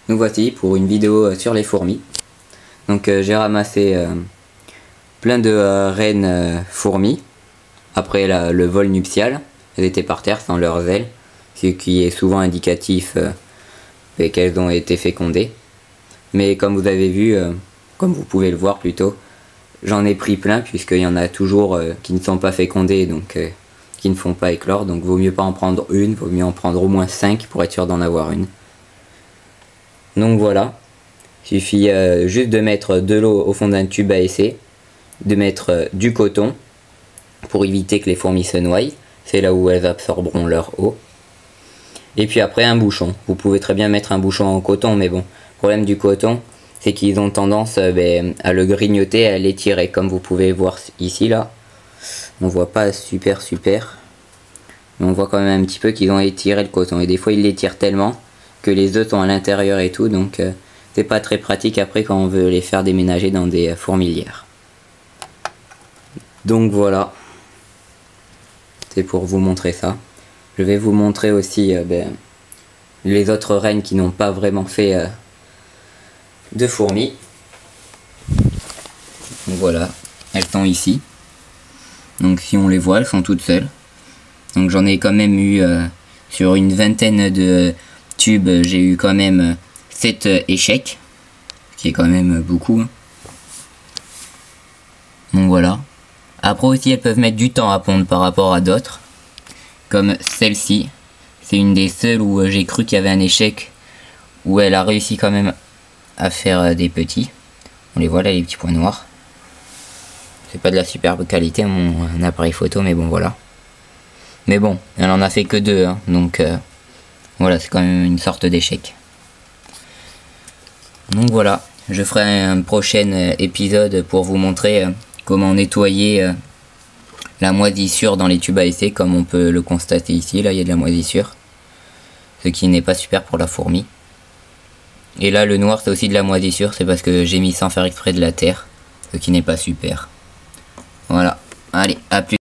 Nous voici pour une vidéo sur les fourmis. Donc j'ai ramassé plein de reines fourmis après le vol nuptial. Elles étaient par terre sans leurs ailes, ce qui est souvent indicatif qu'elles ont été fécondées. Mais comme vous avez vu, comme vous pouvez le voir plutôt, j'en ai pris plein puisqu'il y en a toujours qui ne sont pas fécondées, donc qui ne font pas éclore. Donc vaut mieux pas en prendre une, vaut mieux en prendre au moins 5 pour être sûr d'en avoir une. Donc voilà, il suffit juste de mettre de l'eau au fond d'un tube à essai, de mettre du coton pour éviter que les fourmis se noient, c'est là où elles absorberont leur eau. Et puis après un bouchon, vous pouvez très bien mettre un bouchon en coton, mais bon, le problème du coton, c'est qu'ils ont tendance à le grignoter, à l'étirer, comme vous pouvez voir ici là. On voit pas super, mais on voit quand même un petit peu qu'ils ont étiré le coton, et des fois ils l'étirent tellement que les œufs sont à l'intérieur et tout, donc c'est pas très pratique après quand on veut les faire déménager dans des fourmilières. Donc voilà, c'est pour vous montrer ça. Je vais vous montrer aussi les autres reines qui n'ont pas vraiment fait de fourmis. Donc voilà, elles sont ici. Donc si on les voit, elles sont toutes seules. Donc j'en ai quand même eu sur une vingtaine de tubes, j'ai eu quand même 7 échecs, ce qui est quand même beaucoup. Donc voilà. Après aussi elles peuvent mettre du temps à pondre par rapport à d'autres, comme celle-ci. C'est une des seules où j'ai cru qu'il y avait un échec, où elle a réussi quand même à faire des petits. On les voit là, les petits points noirs. C'est pas de la superbe qualité mon appareil photo, mais bon voilà. Mais bon, elle en a fait que 2, hein, donc voilà, c'est quand même une sorte d'échec. Donc voilà, je ferai un prochain épisode pour vous montrer comment nettoyer la moisissure dans les tubes à essai, comme on peut le constater ici. Là il y a de la moisissure, ce qui n'est pas super pour la fourmi. Et là le noir c'est aussi de la moisissure, c'est parce que j'ai mis sans faire exprès de la terre, ce qui n'est pas super. Voilà, allez, à plus.